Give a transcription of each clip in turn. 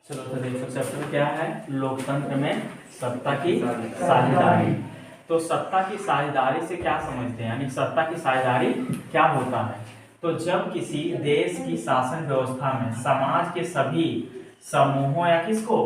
चलो तो देखो चैप्टर क्या है, लोकतंत्र में सत्ता की साझेदारी। तो सत्ता की साझेदारी से क्या समझते हैं, यानी सत्ता की साझेदारी क्या होता है। तो जब किसी देश की शासन व्यवस्था में समाज के सभी समूहों या किसको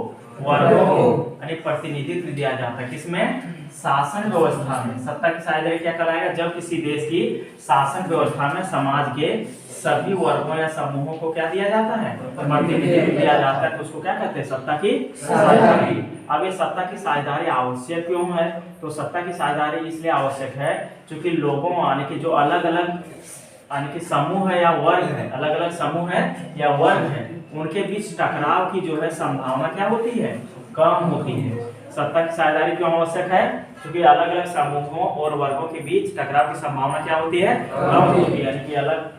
वर्गों को यानी प्रतिनिधित्व दिया जाता है, किसमें शासन व्यवस्था में। सत्ता की साझेदारी क्या कहलाएगा, जब किसी देश की शासन व्यवस्था में समाज के सभी वर्गों या समूहों को क्या दिया जाता है, प्रतिनिधित्व दिया जाता है, तो उसको क्या कहते हैं, सत्ता की साझेदारी। अब ये सत्ता की साझेदारी आवश्यक क्यों है, तो सत्ता की साझेदारी इसलिए आवश्यक है क्योंकि लोगों यानी कि जो अलग अलग यानी कि समूह है या वर्ग है, अलग अलग समूह है या वर्ग है, उनके बीच टकराव की जो है संभावना क्या होती है, कम होती है। सत्ता की साझेदारी क्यों आवश्यक है, क्योंकि अलग अलग समूहों और वर्गों के बीच टकराव की संभावना क्या होती है, कम होती है। यानी कि अलग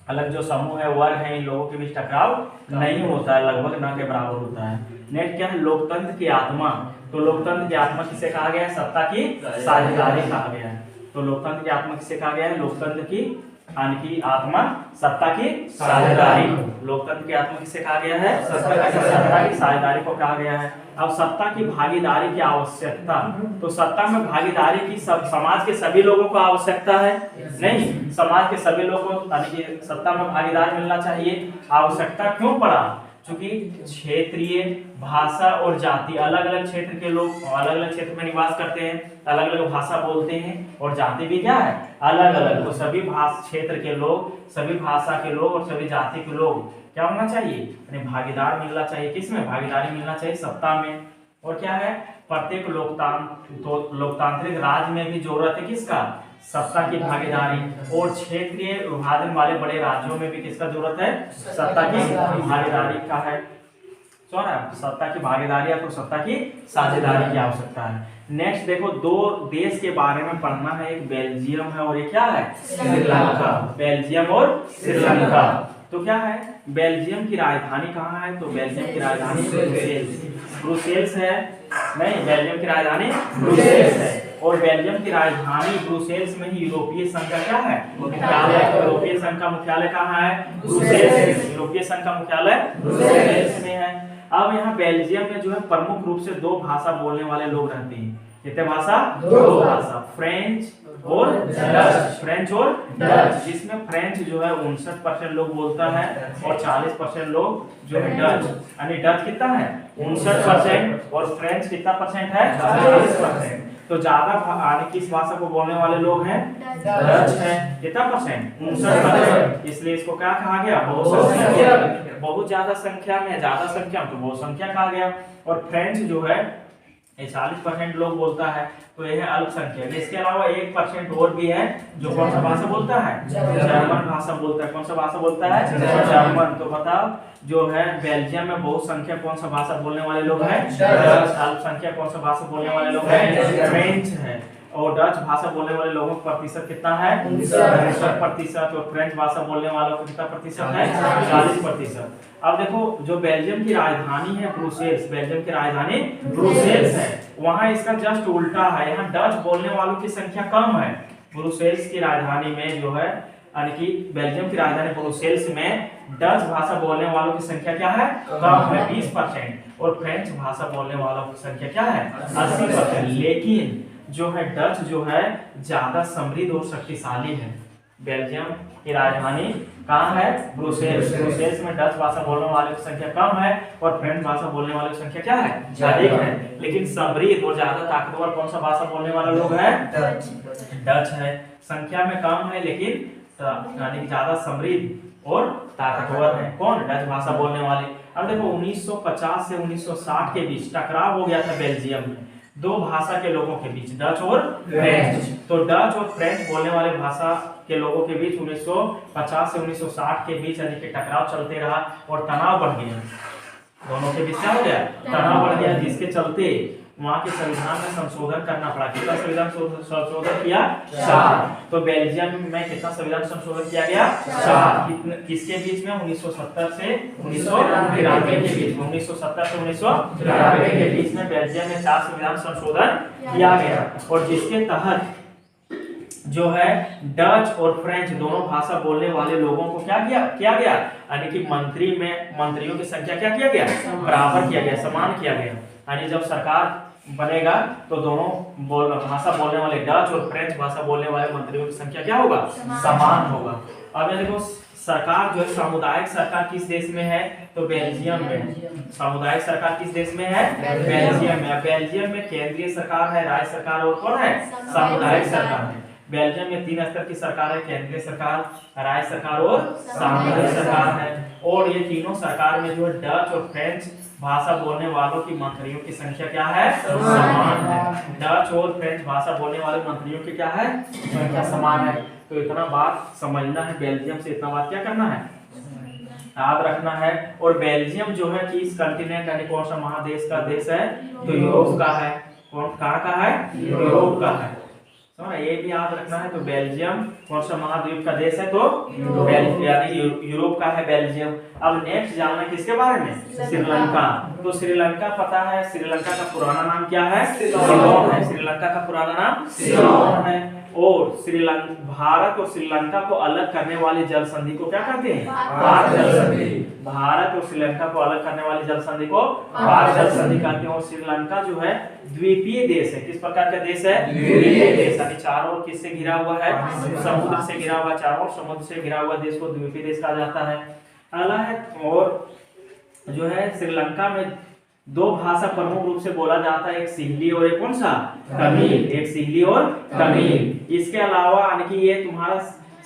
अलग जो समूह है वर्ग है, इन लोगों के बीच टकराव नहीं होता है, लगभग न के बराबर होता है। नेक्स्ट क्या है, लोकतंत्र की आत्मा। तो लोकतंत्र की आत्मा किसे कहा गया है, सत्ता की साझेदारी कहा गया है। तो लोकतंत्र की आत्मा किसे कहा गया है, लोकतंत्र की यानी कि आत्मा सत्ता की साझेदारी। लोकतंत्र की आत्मा किसे कहा गया है, सत्ता की साझेदारी को कहा गया है। अब सत्ता की भागीदारी की आवश्यकता, तो सत्ता में भागीदारी की सब समाज के सभी लोगों को आवश्यकता है, नहीं, समाज के सभी लोगों को यानी कि सत्ता में भागीदार मिलना चाहिए। आवश्यकता क्यों पड़ा, क्योंकि क्षेत्रीय भाषा और जाति, अलग अलग क्षेत्र के लोग अलग अलग क्षेत्र में निवास करते हैं, अलग अलग भाषा बोलते हैं, और जाति भी क्या है, अलग अलग। तो सभी क्षेत्र के लोग, सभी भाषा के लोग और सभी जाति के लोग क्या होना चाहिए, यानी भागीदार मिलना चाहिए। किसमें भागीदारी मिलना चाहिए, सत्ता में। और क्या है, प्रत्येक लोकतांत्रिक राज्य में भी जरूरत है किसका, सत्ता की भागीदारी। और क्षेत्रीय विभाजन वाले बड़े राज्यों में भी किसका जरूरत है, सत्ता की भागीदारी का है। सत्ता की भागीदारी या तो सत्ता की साझेदारी की आवश्यकता है। नेक्स्ट देखो, दो देश के बारे में पढ़ना है, एक बेल्जियम है और एक क्या है, श्रीलंका। बेल्जियम और श्रीलंका। तो क्या है, बेल्जियम की राजधानी कहाँ है, तो बेल्जियम की राजधानी ब्रुसेल्स है। नहीं, बेल्जियम की राजधानी ब्रुसेल्स है। और बेल्जियम की राजधानी ब्रुसेल्स में ही यूरोपीय संघ का क्या है, मुख्यालय। यूरोपीय संघ का मुख्यालय कहाँ है, ब्रुसेल्स। यूरोपीय संघ का मुख्यालय ब्रुसेल्स में है। अब यहाँ बेल्जियम में जो है प्रमुख रूप से दो भाषा बोलने वाले लोग रहते हैं। कितने भाषा, दो भाषा, फ्रेंच और डच। फ्रेंच और डच, जिसमें फ्रेंच जो है 59% लोग बोलता है और 40% लोग जो है डच, यानी डच कितना है 59% और फ्रेंच कितना परसेंट है, 40%। तो ज्यादा किस भाषा को बोलने वाले लोग हैं, डच है। कितना परसेंट, 59%। इसलिए इसको क्या कहा गया, बहुसंख्या। बहुत ज्यादा संख्या में, ज्यादा संख्या में तो बहुसंख्या कहा गया। और फ्रेंच जो है 40% लोग बोलता है, तो यह है अल्पसंख्यक। इसके अलावा 1% और भी है जो कौन सा भाषा बोलता है, जर्मन भाषा बोलता है। कौन सा भाषा बोलता है, जर्मन। तो बताओ जो है बेल्जियम में बहुसंख्यक कौन सा भाषा बोलने वाले लोग हैं, अल्पसंख्यक कौन सा भाषा बोलने वाले लोग हैं, फ्रेंच है। और डच भाषा बोलने वाले लोगों का प्रतिशत कितना है, 59%। और फ्रेंच भाषा बोलने वालों का कितना प्रतिशत है, 40%। अब देखो, जो बेल्जियम की राजधानी है ब्रुसेल्स, बेल्जियम की राजधानी ब्रुसेल्स है, वहां इसका जस्ट उल्टा है। यहाँ डच बोलने वालों की संख्या कम है। ब्रुसेल्स की राजधानी में जो है यानी कि बेल्जियम की राजधानी ब्रुसेल्स में डच भाषा बोलने वालों की संख्या क्या है, कम है, 20%। और फ्रेंच भाषा बोलने वालों की संख्या क्या है, 80%। लेकिन जो है डच जो है ज्यादा समृद्ध और शक्तिशाली है। बेल्जियम की राजधानी कहाँ है, ब्रुसेल्स। ब्रुसेल्स में डच भाषा बोलने वालों की संख्या कम है और फ्रेंच भाषा बोलने वालों की संख्या क्या है, अधिक है। लेकिन समृद्ध और ज्यादा ताकतवर कौन सा भाषा बोलने वाले लोग हैं, डच है। संख्या में कम है लेकिन यानी कि ज्यादा समृद्ध और ताकतवर है, कौन, डच भाषा बोलने वाले। अब देखो 1950 से 1960 के बीच टकराव हो गया था बेल्जियम में दो भाषा के लोगों के बीच, डच और फ्रेंच। तो डच और फ्रेंच बोलने वाले भाषा के लोगों के बीच 1950 से 1960 के बीच यानी कि टकराव चलते रहा और तनाव बढ़ गया। दोनों के बीच क्या हो गया, तनाव बढ़ गया, जिसके चलते वहां के संविधान में संशोधन करना पड़ा। कितना संविधान संशोधन किया, 4। तो बेल्जियम में कितना संविधान संशोधन किया गया, 4। किसके बीच में, 1970 से 1993 के बीच में। 1970 से 1993 के बीच में बेल्जियम में 4 संविधान संशोधन किया गया, और जिसके तहत जो है डच और फ्रेंच दोनों भाषा बोलने वाले लोगों को क्या किया गया, यानी कि मंत्रियों की संख्या क्या किया गया, बराबर किया गया, समान किया गया। यानी जब सरकार बनेगा तो दोनों भाषा बोलने वाले डच और फ्रेंच भाषा बोलने वाले मंत्रियों की संख्या क्या होगा, समान होगा। अब ये देखो सरकार जो है सामुदायिक सरकार किस देश में है, तो बेल्जियम में है। सामुदायिक सरकार किस देश में है, बेल्जियम में। बेल्जियम में केंद्रीय सरकार है, राज्य सरकार और कौन है, सामुदायिक सरकार है। बेल्जियम में 3 स्तर की सरकार है, केंद्रीय सरकार, राज्य सरकार और सामुदायिक सरकार है। और ये तीनों सरकार में जो है डच और फ्रेंच भाषा बोलने वालों की मंत्रियों की संख्या क्या है, समान है। डच और फ्रेंच भाषा बोलने वाले मंत्रियों की क्या है, संख्या समान है। तो इतना बात समझना है, बेल्जियम से इतना बात क्या करना है, याद रखना है। और बेल्जियम जो है कि इस कंटिनेंट यानी कौन सा महादेश का देश है, तो यूरोप का है। कहाँ का है, यूरोप का है। तो ये भी याद रखना है। तो बेल्जियम कौन सा महाद्वीप का देश है, तो यानी यूरोप का है बेल्जियम। अब नेक्स्ट जानना है किसके बारे में, श्रीलंका। तो श्रीलंका पता है, श्रीलंका का पुराना नाम क्या है, सिलोन है। श्रीलंका का पुराना नाम सिलोन है। और भारत और श्रीलंका को अलग करने वाली जल संधि को क्या कहते हैं, पाक जल संधि। भारत और श्रीलंका को अलग करने वाली जल संधि को पाक जल संधि कहते हैं। और श्रीलंका जो है द्वीपीय देश है। किस प्रकार का देश है, द्वीपीय देश, यानी चारों ओर किससे घिरा हुआ है, समुद्र से घिरा हुआ, चारों समुद्र से घिरा हुआ देश को द्वीपीय देश कहा जाता है। अगला है, और जो है श्रीलंका में 2 भाषा प्रमुख रूप से बोला जाता है, एक सिंहली और एक कौन सा, तमिल। एक सिंहली और तमिल। इसके अलावा यानी कि ये तुम्हारा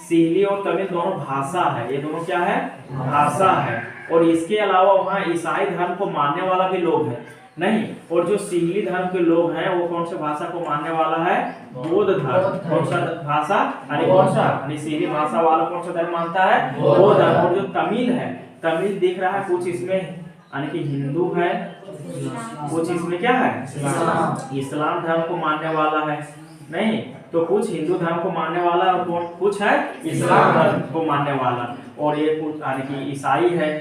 सिंहली और तमिल दोनों भाषा है, ये दोनों क्या है, भाषा है। और इसके अलावा वहाँ ईसाई धर्म को मानने वाला भी लोग है नहीं। और जो सिंहली धर्म के लोग हैं वो कौन सी भाषा को मानने वाला है, बौद्ध धर्म। कौन सा भाषा, यानी कौन सा, यानी सिंहली भाषा वाला कौन सा धर्म मानता है, बौद्ध धर्म। और जो तमिल है, तमिल दिख रहा है कुछ इसमें यानी कि हिंदू है, कुछ इसमें क्या है, इस्लाम धर्म को मानने वाला है नहीं। तो कुछ हिंदू धर्म को मानने वाला और कुछ है इस्लाम धर्म को मानने वाला। और ये कुछ यानी कि ईसाई है,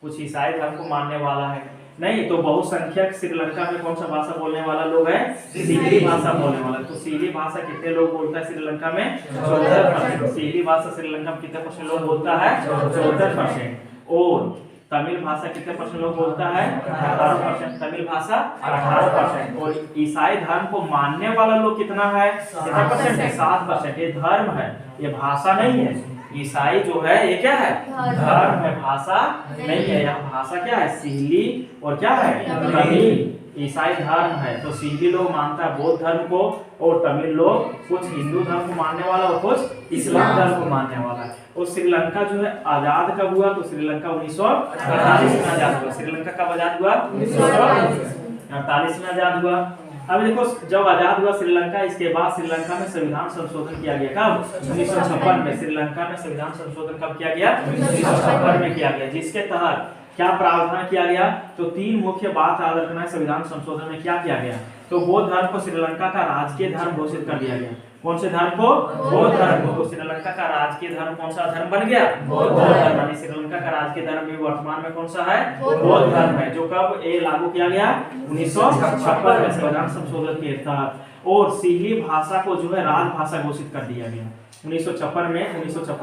कुछ ईसाई धर्म को मानने वाला है नहीं। तो बहुसंख्यक श्रीलंका में कौन सा भाषा बोलने वाला लोग है, सिंहली भाषा बोलने वाला। तो सिंहली भाषा कितने लोग बोलता है श्रीलंका में, 14%। सिंहली भाषा श्रीलंका में कितने % लोग बोलता है, 14%। और तमिल भाषा कितने % लोग बोलता है, 18%। तमिल भाषा 18%। और ईसाई धर्म को मानने वाला लोग कितना है, कितना %, 7%। ये धर्म है, ये भाषा नहीं है। ईसाई जो है ये क्या है, धर्म है, भाषा नहीं है। यहाँ भाषा क्या है, सिंहली और क्या है, तमिल। ईसाई धर्म है। तो सिंहली लोग मानता है बौद्ध धर्म को, और तमिल लोग कुछ हिंदू धर्म को मानने वाला और कुछ इस्लाम धर्म को मानने वाला है। और श्रीलंका जो है आजाद कब हुआ, तो श्रीलंका 1948 में आजाद हुआ। श्रीलंका कब आजाद हुआ, 1948 में आजाद हुआ। अब देखो जब आजाद हुआ श्रीलंका, इसके बाद श्रीलंका में संविधान संशोधन किया गया। कब, 1956 में। श्रीलंका में संविधान संशोधन कब किया गया, 1956 में किया गया। जिसके तहत क्या प्रावधान किया गया, तो 3 मुख्य बात याद रखना है। संविधान संशोधन में क्या किया गया, तो बौद्ध धर्म को श्रीलंका का राजकीय धर्म घोषित कर दिया गया। कौन से धर्म को, बौद्ध धर्म को। तो श्रीलंका का राजकीय धर्म कौन सा धर्म बन गया, बौद्ध धर्म। यानी श्रीलंका का राजकीय धर्म भी वर्तमान में कौन सा है, बौद्ध धर्म है। जो कब ये लागू किया गया, 1956 में संविधान संशोधन के तहत। और सिंहली भाषा को जो है राजभाषा घोषित कर दिया गया 1956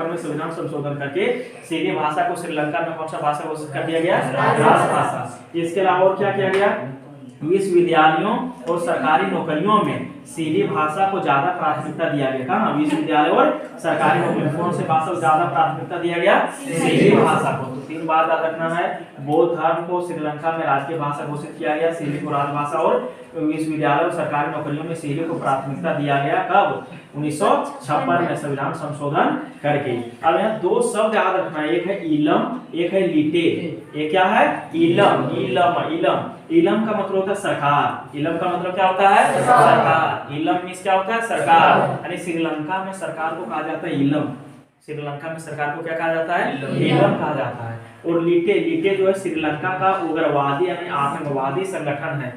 में संविधान संशोधन करके सिंहली भाषा को श्रीलंका में कौन सा भाषा घोषित कर दिया गया, राजभाषा। इसके अलावा और क्या किया गया, विश्वविद्यालयों और सरकारी नौकरियों में सिंहली भाषा को ज्यादा प्राथमिकता दिया गया। कहाँ, विश्वविद्यालय और सरकारी नौकरियों कौन से भाषा को ज्यादा प्राथमिकता दिया गया, सिंहली भाषा को। तो 3 बात याद रखना है, बौद्ध धर्म को श्रीलंका में राजकीय भाषा घोषित किया गया, सिंहली को राजभाषा, और विश्वविद्यालय और सरकारी नौकरियों में सिंहली को प्राथमिकता दिया गया। कब, 1956 में संविधान संशोधन करके। अब यहाँ 2 शब्द याद रखना है, एक है इलम, एक है लिटे। ये क्या है, इलम। इलम का मतलब होता है सरकार। इलम का मतलब क्या होता है, सरकार। इलम मीन्स क्या होता है, सरकार। यानी श्रीलंका में सरकार को कहा जाता है इलम। श्रीलंका में सरकार को क्या कहा जाता है, इलम कहा जाता है। और लिटे जो है श्रीलंका का उग्रवादी यानी आतंकवादी संगठन है।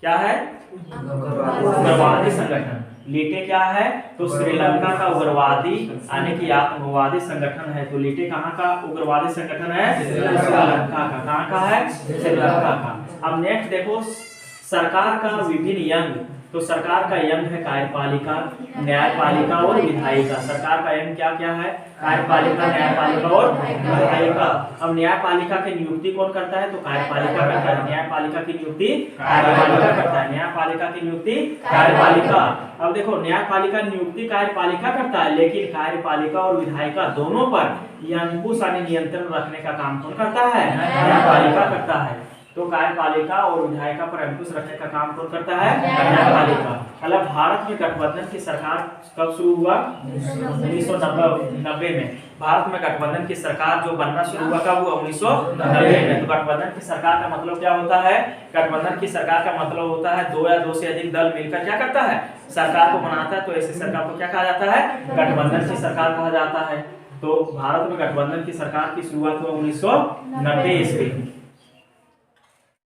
क्या है, उग्रवादी संगठन। लिटे क्या है, तो श्रीलंका का उग्रवादी यानी कि आतंकवादी संगठन है। तो लिटे कहाँ का उग्रवादी संगठन है, श्रीलंका का। कहाँ का है, श्रीलंका का। अब नेक्स्ट देखो, सरकार का विभिन्न अंग तो सरकार का यंग है कार्यपालिका, न्यायपालिका और विधायिका। सरकार का यंग क्या क्या है? कार्यपालिका, न्यायपालिका और विधायिका। अब न्यायपालिका की नियुक्ति कौन करता है? तो कार्यपालिका करता है। न्यायपालिका की नियुक्ति कार्यपालिका करता है। न्यायपालिका की नियुक्ति कार्यपालिका। अब देखो, न्यायपालिका नियुक्ति कार्यपालिका करता है, लेकिन कार्यपालिका और विधायिका दोनों पर यह अंकुश यानी नियंत्रण रखने का काम कौन करता है? न्यायपालिका करता है। तो कार्यपालिका और विधायिका पर अंकुश रखने का काम कौन करता है? न्यायपालिका। मतलब भारत में गठबंधन की सरकार कब शुरू हुआ? 1990 में। भारत में गठबंधन की सरकार जो बनना शुरू हुआ कब हुआ? 1990 में। तो गठबंधन की सरकार का मतलब क्या होता है? गठबंधन की सरकार का मतलब होता है दो या दो से अधिक दल मिलकर क्या करता है? सरकार को बनाता है। तो ऐसी सरकार को क्या कहा जाता है? गठबंधन की सरकार कहा जाता है। तो भारत में गठबंधन की सरकार की शुरुआत हुआ 1990 ईस्वी।